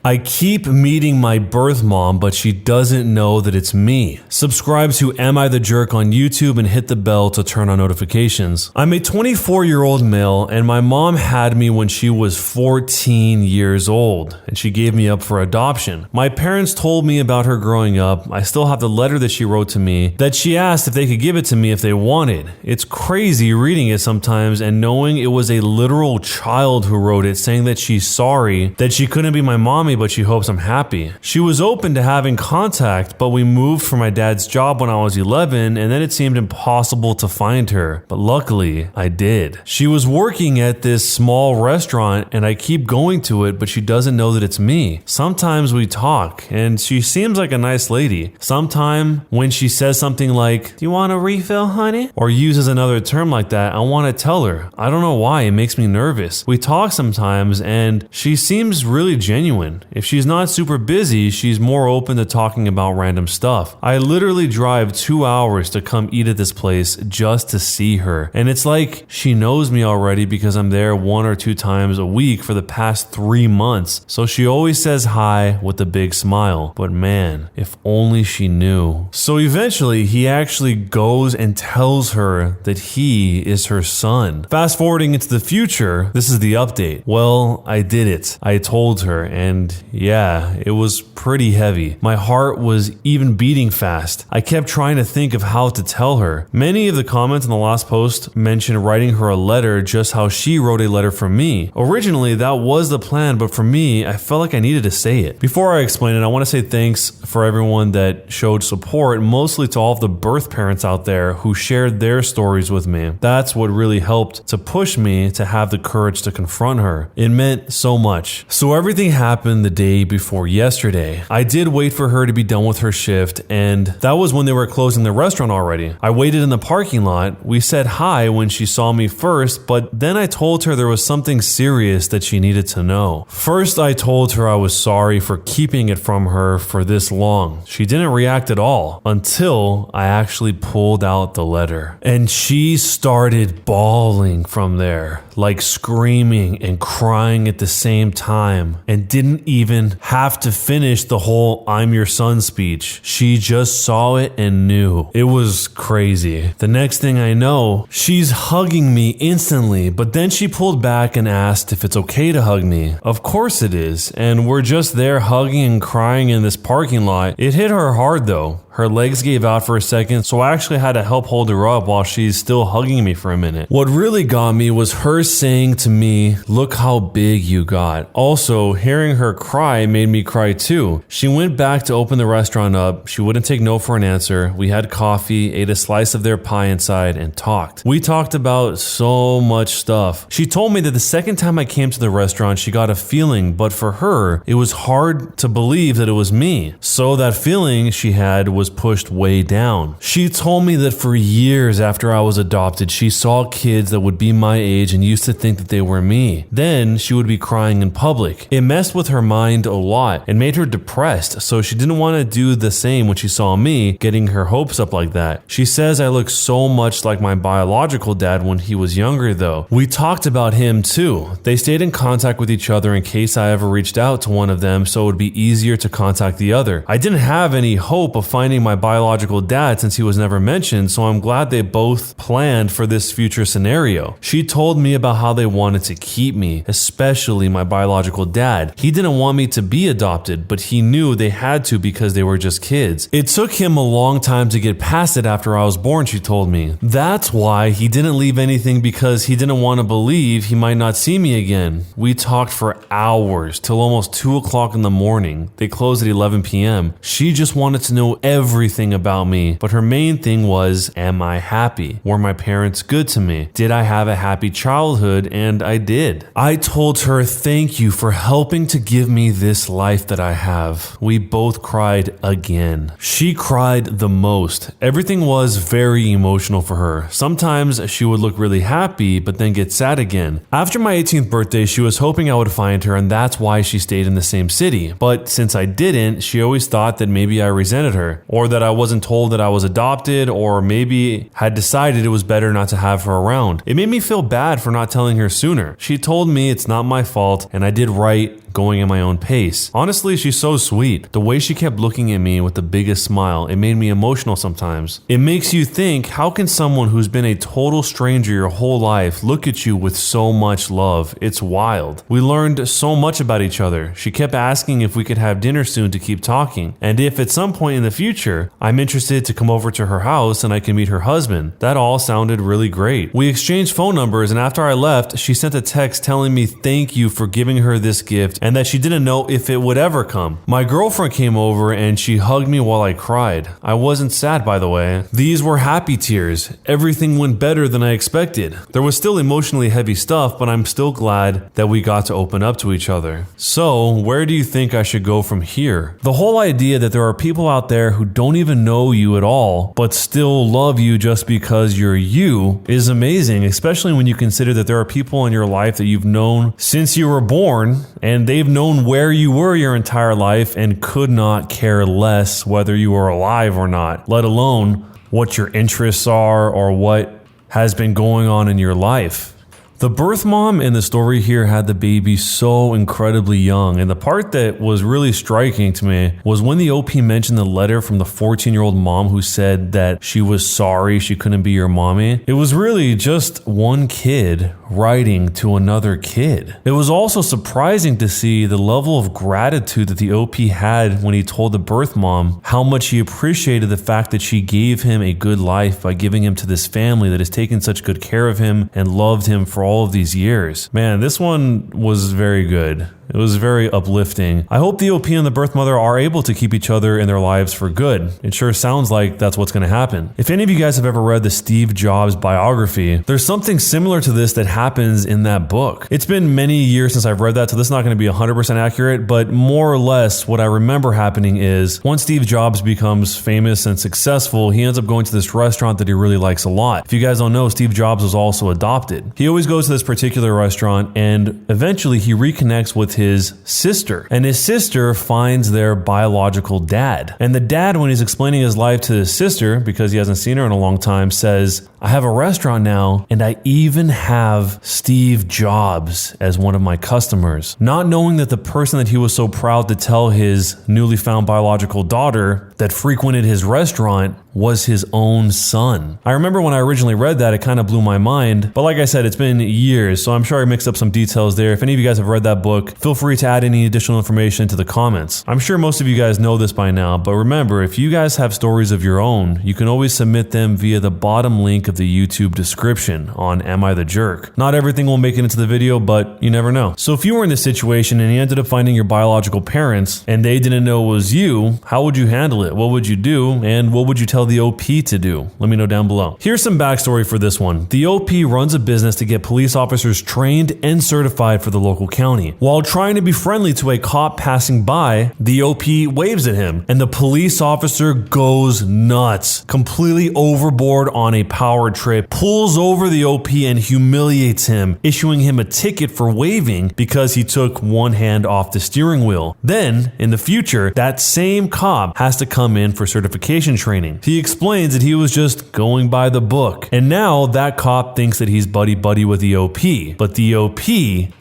I keep meeting my birth mom, but she doesn't know that it's me. Subscribe to Am I the Jerk on YouTube and hit the bell to turn on notifications. I'm a 24-year-old male, and my mom had me when she was 14 years old, and she gave me up for adoption. My parents told me about her growing up. I still have the letter that she wrote to me that she asked if they could give it to me if they wanted. It's crazy reading it sometimes and knowing it was a literal child who wrote it, saying that she's sorry that she couldn't be my mommy, but she hopes I'm happy. She was open to having contact, but we moved for my dad's job when I was 11, and then it seemed impossible to find her. But luckily, I did. She was working at this small restaurant, and I keep going to it, but she doesn't know that it's me. Sometimes we talk, and she seems like a nice lady. Sometime when she says something like, "Do you want a refill, honey?" or uses another term like that, I want to tell her. I don't know why, it makes me nervous. We talk sometimes, and she seems really genuine. If she's not super busy, she's more open to talking about random stuff. I literally drive 2 hours to come eat at this place just to see her. And it's like she knows me already because I'm there 1 or 2 times a week for the past 3 months. So she always says hi with a big smile. But man, if only she knew. So eventually, he actually goes and tells her that he is her son. Fast forwarding into the future, this is the update. Well, I did it. I told her, and yeah, it was pretty heavy. My heart was even beating fast. I kept trying to think of how to tell her. Many of the comments in the last post mentioned writing her a letter, just how she wrote a letter for me. Originally, that was the plan, but for me, I felt like I needed to say it. Before I explain it, I want to say thanks for everyone that showed support, mostly to all of the birth parents out there who shared their stories with me. That's what really helped to push me to have the courage to confront her. It meant so much. So everything happened the day before yesterday. I did wait for her to be done with her shift, and that was when they were closing the restaurant already. I waited in the parking lot. We said hi when she saw me first, but then I told her there was something serious that she needed to know. First, I told her I was sorry for keeping it from her for this long. She didn't react at all until I actually pulled out the letter. And she started bawling from there, like screaming and crying at the same time, and didn't even have to finish the whole "I'm your son" speech. She just saw it and knew. It was crazy. The next thing I know, she's hugging me instantly, but then she pulled back and asked if it's okay to hug me. Of course it is, and we're just there hugging and crying in this parking lot. It hit her hard though. Her legs gave out for a second, so I actually had to help hold her up while she's still hugging me for a minute. What really got me was her saying to me, "Look how big you got." Also, hearing her cry made me cry too. She went back to open the restaurant up. She wouldn't take no for an answer. We had coffee, ate a slice of their pie inside, and talked. We talked about so much stuff. She told me that the second time I came to the restaurant, she got a feeling, but for her, it was hard to believe that it was me. So that feeling she had was pushed way down. She told me that for years after I was adopted, she saw kids that would be my age and used to think that they were me. Then she would be crying in public. It messed with her mind a lot and made her depressed, so she didn't want to do the same when she saw me getting her hopes up like that. She says I look so much like my biological dad when he was younger though. We talked about him too. They stayed in contact with each other in case I ever reached out to one of them, so it would be easier to contact the other. I didn't have any hope of finding my biological dad since he was never mentioned, so I'm glad they both planned for this future scenario. She told me about how they wanted to keep me, especially my biological dad. He didn't want me to be adopted, but he knew they had to because they were just kids. It took him a long time to get past it after I was born, she told me. That's why he didn't leave anything, because he didn't want to believe he might not see me again. We talked for hours till almost 2 o'clock in the morning. They closed at 11 p.m. She just wanted to know everything about me, but her main thing was, am I happy? Were my parents good to me? Did I have a happy childhood? And I did. I told her, thank you for helping to give me this life that I have. We both cried again. She cried the most. Everything was very emotional for her. Sometimes she would look really happy, but then get sad again. After my 18th birthday, she was hoping I would find her, and that's why she stayed in the same city. But since I didn't, she always thought that maybe I resented her. or that I wasn't told that I was adopted, or maybe had decided it was better not to have her around. It made me feel bad for not telling her sooner. She told me it's not my fault and I did right going at my own pace. Honestly, she's so sweet. The way she kept looking at me with the biggest smile, it made me emotional sometimes. It makes you think, how can someone who's been a total stranger your whole life look at you with so much love? It's wild. We learned so much about each other. She kept asking if we could have dinner soon to keep talking, and if at some point in the future, I'm interested to come over to her house and I can meet her husband. That all sounded really great. We exchanged phone numbers, and after I left, she sent a text telling me thank you for giving her this gift and that she didn't know if it would ever come. My girlfriend came over and she hugged me while I cried. I wasn't sad, by the way. These were happy tears. Everything went better than I expected. There was still emotionally heavy stuff, but I'm still glad that we got to open up to each other. So, where do you think I should go from here? The whole idea that there are people out there who don't even know you at all, but still love you just because you're you, is amazing, especially when you consider that there are people in your life that you've known since you were born, and they've known where you were your entire life and could not care less whether you were alive or not, let alone what your interests are or what has been going on in your life. The birth mom in the story here had the baby so incredibly young, and the part that was really striking to me was when the OP mentioned the letter from the 14-year-old mom who said that she was sorry she couldn't be your mommy. It was really just one kid writing to another kid. It was also surprising to see the level of gratitude that the OP had when he told the birth mom how much he appreciated the fact that she gave him a good life by giving him to this family that has taken such good care of him and loved him for all of these years. Man, this one was very good. It was very uplifting. I hope the OP and the birth mother are able to keep each other in their lives for good. It sure sounds like that's what's going to happen. If any of you guys have ever read the Steve Jobs biography, there's something similar to this that happens in that book. It's been many years since I've read that, so this is not going to be 100% accurate, but more or less what I remember happening is once Steve Jobs becomes famous and successful, he ends up going to this restaurant that he really likes a lot. If you guys don't know, Steve Jobs was also adopted. He always goes to this particular restaurant, and eventually he reconnects with his sister, and his sister finds their biological dad. And the dad, when he's explaining his life to his sister, because he hasn't seen her in a long time, says, I have a restaurant now, and I even have Steve Jobs as one of my customers. Not knowing that the person that he was so proud to tell his newly found biological daughter that frequented his restaurant was his own son. I remember when I originally read that, it kind of blew my mind, but like I said, it's been years, so I'm sure I mixed up some details there. If any of you guys have read that book, feel free to add any additional information to the comments. I'm sure most of you guys know this by now, but remember, if you guys have stories of your own, you can always submit them via the bottom link of the YouTube description on Am I the Jerk. Not everything will make it into the video, but you never know. So if you were in this situation and you ended up finding your biological parents and they didn't know it was you, how would you handle it? What would you do? And what would you tell the OP to do? Let me know down below. Here's some backstory for this one. The OP runs a business to get police officers trained and certified for the local county. While trying to be friendly to a cop passing by, the OP waves at him, and the police officer goes nuts, completely overboard on a power trip, pulls over the OP and humiliates him, issuing him a ticket for waving because he took one hand off the steering wheel. Then, in the future, that same cop has to come in for certification training. He explains that he was just going by the book, and now that cop thinks that he's buddy-buddy with the OP, but the OP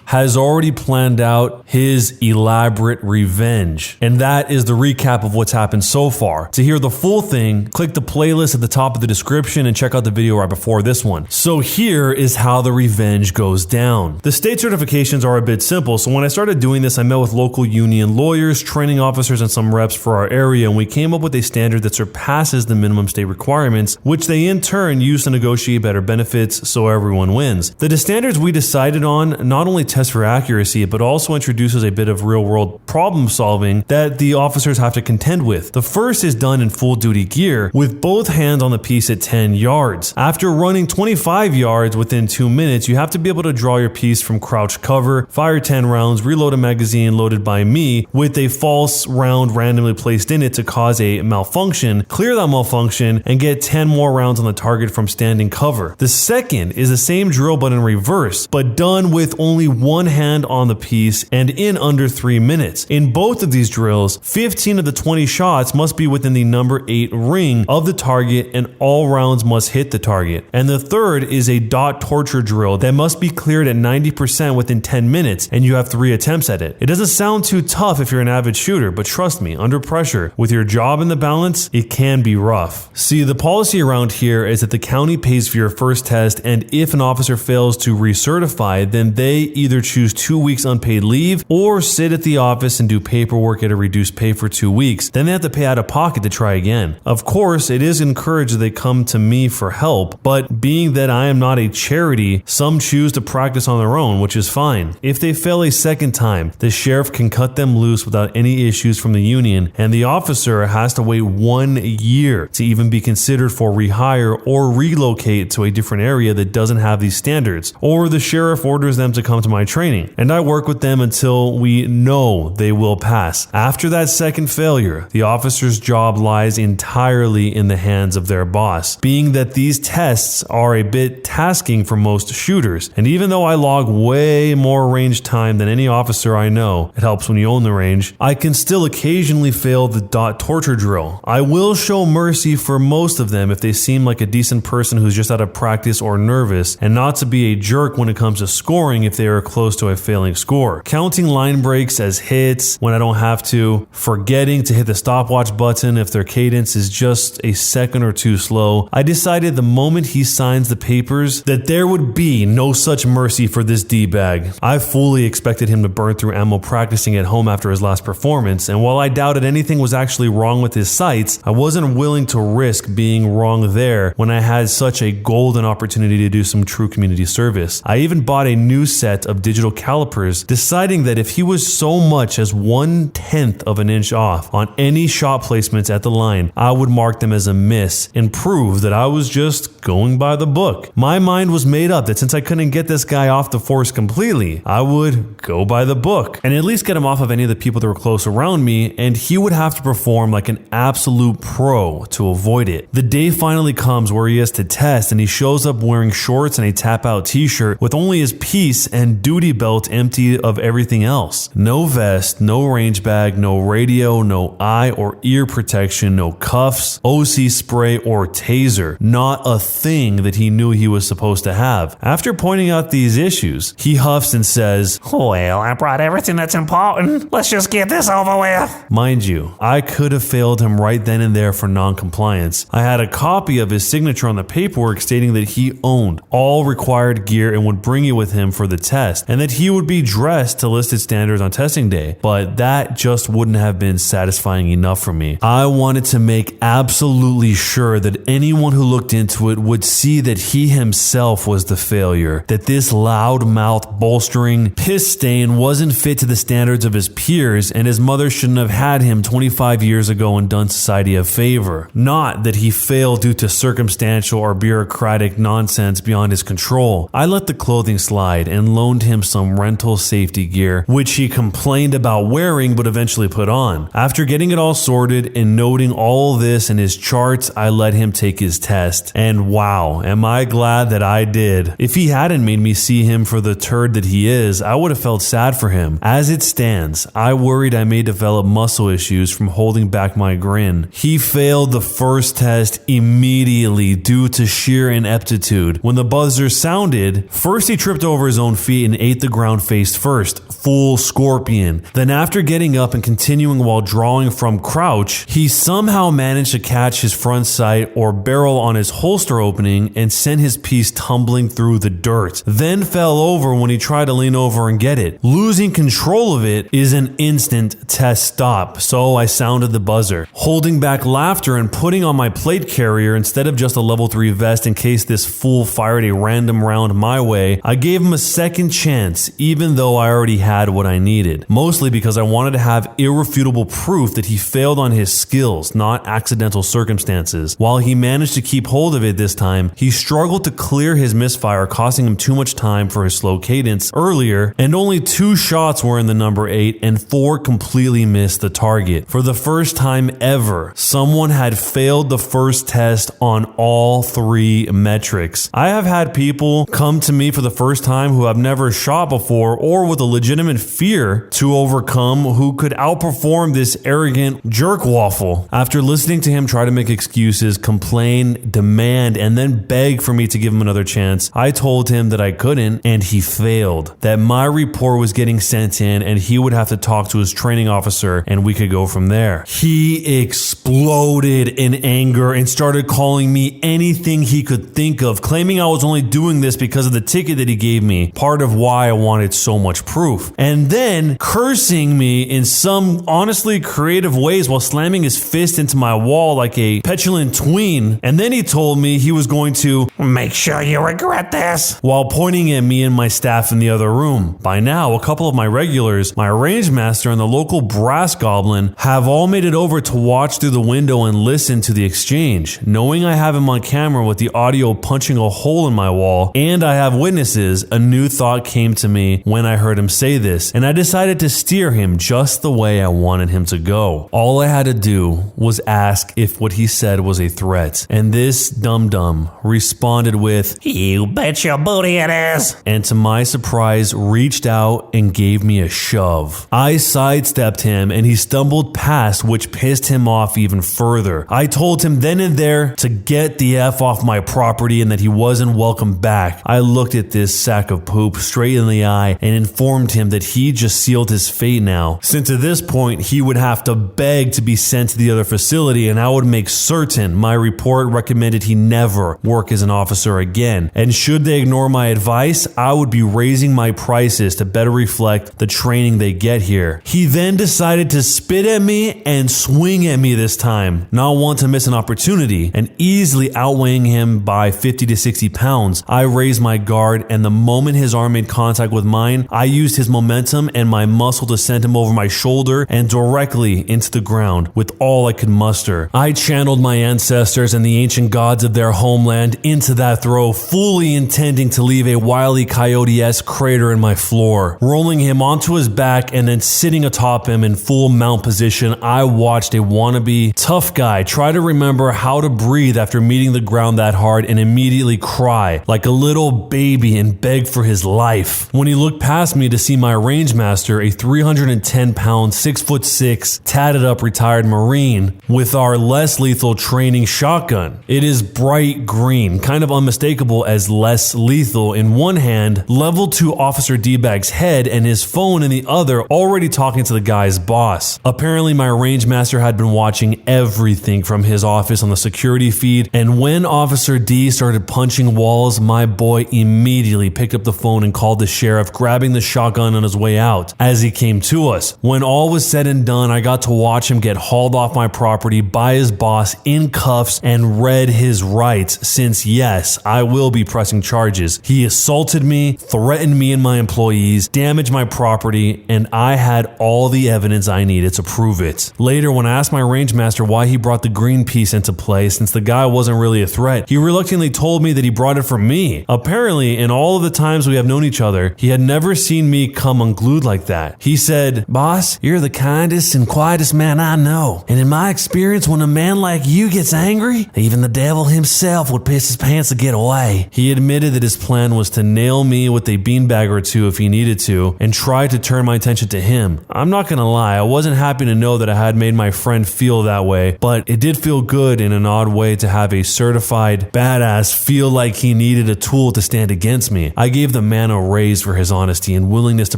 has already planned out his elaborate revenge. And that is the recap of what's happened so far. To hear the full thing, click the playlist at the top of the description and check out the video right before this one. So here is how the revenge goes down. The state certifications are a bit simple, so when I started doing this, I met with local union lawyers, training officers, and some reps for our area, and we came up with a standard that surpasses the minimum state requirements, which they in turn use to negotiate better benefits so everyone wins. The standards we decided on not only test for accuracy, but also introduces a bit of real-world problem solving that the officers have to contend with. The first is done in full duty gear, with both hands on the piece at 10 yards. After running 25 yards within 2 minutes, you have to be able to draw your piece from crouch cover, fire 10 rounds, reload a magazine loaded by me, with a false round randomly placed in it to cause a malfunction, clear that malfunction, and get 10 more rounds on the target from standing cover. The second is the same drill but in reverse, but done with only one hand on the piece, and in under 3 minutes. In both of these drills, 15 of the 20 shots must be within the number 8 ring of the target, and all rounds must hit the target. And the third is a dot torture drill that must be cleared at 90% within 10 minutes, and you have 3 attempts at it. It doesn't sound too tough if you're an avid shooter, but trust me, under pressure, with your job in the balance, it can be rough. See, the policy around here is that the county pays for your first test, and if an officer fails to recertify, then they either choose 2 weeks unpaid leave or sit at the office and do paperwork at a reduced pay for 2 weeks. Then they have to pay out of pocket to try again. Of course, it is encouraged that they come to me for help, but being that I am not a charity, some choose to practice on their own, which is fine. If they fail a second time, the sheriff can cut them loose without any issues from the union, and the officer has to wait 1 year to even be considered for rehire or relocate to a different area that doesn't have these standards, or the sheriff orders them to come to my training, and I work with them until we know they will pass. After that second failure, the officer's job lies entirely in the hands of their boss, being that these tests are a bit tasking for most shooters, and even though I log way more range time than any officer I know, it helps when you own the range, I can still occasionally fail the dot torture drill. I will show mercy for most of them if they seem like a decent person who's just out of practice or nervous, and not to be a jerk when it comes to scoring if they are close to a failing score. Counting line breaks as hits when I don't have to, forgetting to hit the stopwatch button if their cadence is just a second or two slow. I decided the moment he signs the papers that there would be no such mercy for this D-bag. I fully expected him to burn through ammo practicing at home after his last performance, and while I doubted anything was actually wrong with his sights, I wasn't willing to risk being wrong there when I had such a golden opportunity to do some true community service. I even bought a new set of digital calipers, deciding that if he was so much as 1/10 of an inch off on any shot placements at the line, I would mark them as a miss and prove that I was just going by the book. My mind was made up that since I couldn't get this guy off the force completely, I would go by the book and at least get him off of any of the people that were close around me, and he would have to perform like an absolute pro to avoid it. The day finally comes where he has to test, and he shows up wearing shorts and a tap-out t-shirt with only his piece and duty belt empty of everything else. No vest, no range bag, no radio, no eye or ear protection, no cuffs, OC spray or taser. Not a thing that he knew he was supposed to have. After pointing out these issues, he huffs and says, "Well, I brought everything that's important. Let's just get this over with." Mind you, I could have failed him right then and there for non-compliance. I had a copy of his signature on the paperwork stating that he owned all required gear and would bring it with him for the test, and that he would be dressed to listed standards on testing day, but that just wouldn't have been satisfying enough for me. I wanted to make absolutely sure that anyone who looked into it would see that he himself was the failure, that this loudmouth bolstering piss stain wasn't fit to the standards of his peers, and his mother shouldn't have had him 25 years ago and done society a favor. Not that he failed due to circumstantial or bureaucratic nonsense beyond his control. I let the clothing slide and loaned him some rental safety gear, which he complained about wearing but eventually put on. After getting it all sorted and noting all this in his charts, I let him take his test. And wow, am I glad that I did. If he hadn't made me see him for the turd that he is, I would have felt sad for him. As it stands, I worried I may develop muscle issues from holding back my grin. He failed the first test immediately due to sheer ineptitude. When the buzzer sounded, first he tripped over his own feet and ate the ground face first, full scorpion. Then after getting up and continuing while drawing from crouch, he somehow managed to catch his front sight or barrel on his holster opening and sent his piece tumbling through the dirt. Then fell over when he tried to lean over and get it. Losing control of it is an instant test stop, so I sounded the buzzer. Holding back laughter and putting on my plate carrier instead of just a level 3 vest in case this fool fired a random round my way, I gave him a second chance even though I already had what I needed. Mostly because I wanted to have irrefutable proof that he failed on his skills, not accidental circumstances. While he managed to keep hold of it this time, he struggled to clear his misfire, costing him too much time for his slow cadence earlier, and only 2 shots were in the number 8 and 4 completely missed the target. For the first time ever, someone had failed the first test on all 3 metrics. I have had people come to me for the first time who have never shot before or with a legitimate fear to overcome who could outperform this arrogant jerk waffle. After listening to him try to make excuses, complain, demand, and then beg for me to give him another chance, I told him that I couldn't, and he failed. That my report was getting sent in and he would have to talk to his training officer and we could go from there. He exploded in anger and started calling me anything he could think of, claiming I was only doing this because of the ticket that he gave me, part of why I wanted so much proof. And then cursing me in some honestly creative ways while slamming his fist into my wall like a petulant tween. And then he told me he was going to make sure you regret this, while pointing at me and my staff in the other room. By now, a couple of my regulars, my range master and the local brass goblin, have all made it over to watch through the window and listen to the exchange. Knowing I have him on camera with the audio punching a hole in my wall and I have witnesses, a new thought came to me when I heard him say this, and I decided to steer him just the way I wanted him to go. All I had to do was ask if what he said was a threat, and this dum-dum responded with, "You bet your booty it is," and to my surprise reached out and gave me a shove. I sidestepped him and he stumbled past, which pissed him off even further. I told him then and there to get the F off my property and that he wasn't welcome back. I looked at this sack of poop straight in the eye and informed him that he just sealed his fate now, since at this point he would have to beg to be sent to the other facility, and I would make certain my report recommended he never work as an officer again. And should they ignore my advice, I would be raising my prices to better reflect the training they get here. He then decided to spit at me and swing at me this time, not want to miss an opportunity, and easily outweighing him by 50 to 60 pounds. I raised my guard, and the moment his arm made contact with mine, I used his momentum and my muscle to send him over my shoulder and directly into the ground with all I could muster. I channeled my ancestors and the ancient gods of their homeland into that throw, fully intending to leave a Wile E. Coyote-esque crater in my floor. Rolling him onto his back and then sitting atop him in full mount position, I watched a wannabe tough guy try to remember how to breathe after meeting the ground that hard and immediately cry like a little baby and beg for his life. When he looked past me to see my range master, a 310-pound, 6'6", tatted up retired Marine with our less lethal training shotgun. It is bright green, kind of unmistakable as less lethal in one hand, leveled to Officer D-Bag's head and his phone in the other, already talking to the guy's boss. Apparently my range master had been watching everything from his office on the security feed, and when Officer D started punching walls, my boy immediately picked up the phone and called the sheriff, grabbing the shotgun on his way out as he came to us. When all was said and done, I got to watch him get hauled off my property by his boss in cuffs and read his rights, since yes, I will be pressing charges. He assaulted me, threatened me and my employees, damaged my property, and I had all the evidence I needed to prove it. Later, when I asked my range master why he brought the green piece into play, since the guy wasn't really a threat, he reluctantly told me that he brought it for me. Apparently, in all of the times we have known each other, he had never seen me come unglued like that. He said, "Boss, you're the kindest and quietest man I know. And in my experience, when a man like you gets angry, even the devil himself would piss his pants to get away." He admitted that his plan was to nail me with a beanbag or two if he needed to, and tried to turn my attention to him. I'm not gonna lie, I wasn't happy to know that I had made my friend feel that way, but it did feel good in an odd way to have a certified badass feel like he needed a tool to stand against me. I gave the man a raise for his honesty and willingness to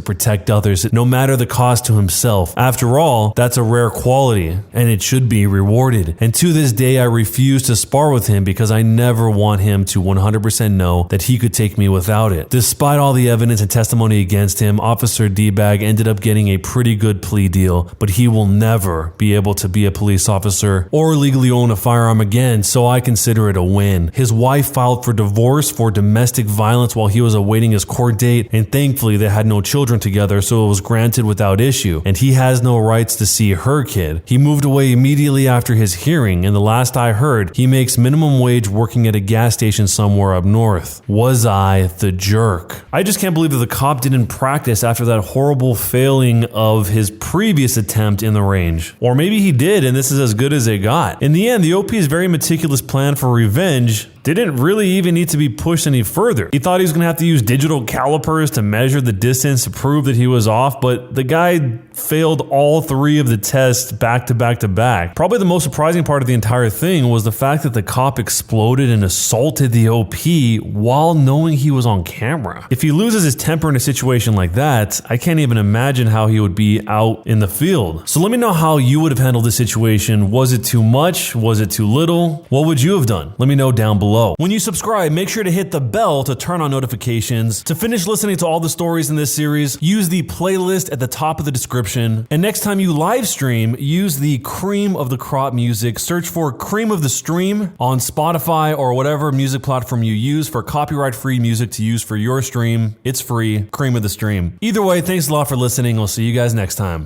protect others, no matter the cost to himself. After all, that's a rare quality, and it should be rewarded. And to this day, I refuse to spar with him because I never want him to 100% know that he could take me without it. Despite all the evidence and testimony against him, Officer D-Bag ended up getting a pretty good plea deal, but he will never be able to be a police officer or legally own a firearm again, so I consider it a win. His wife filed for divorce for domestic violence while he was awaiting his court date, and thankfully they had no children together, so it was granted without issue, and he has no rights to see her kid. He moved away immediately after his hearing, and the last I heard, he makes minimum wage working at a gas station somewhere up north. Was I the jerk? I just can't believe that the cop didn't practice after that horrible failing of his previous attempt in the range. Or maybe he did, and this is as good as it got. In the end, the OP's very meticulous plan for revenge didn't really even need to be pushed any further. He thought he was going to have to use digital calipers to measure the distance to prove that he was off, but the guy failed all 3 of the tests back to back to back. Probably the most surprising part of the entire thing was the fact that the cop exploded and assaulted the OP while knowing he was on camera. If he loses his temper in a situation like that, I can't even imagine how he would be out in the field. So let me know how you would have handled this situation. Was it too much? Was it too little? What would you have done? Let me know down below. When you subscribe, make sure to hit the bell to turn on notifications. To finish listening to all the stories in this series, use the playlist at the top of the description. And next time you live stream, use the cream of the crop music. Search for Cream of the Stream on Spotify or whatever music platform you use for copyright-free music to use for your stream. It's free. Cream of the Stream. Either way, thanks a lot for listening. I'll see you guys next time.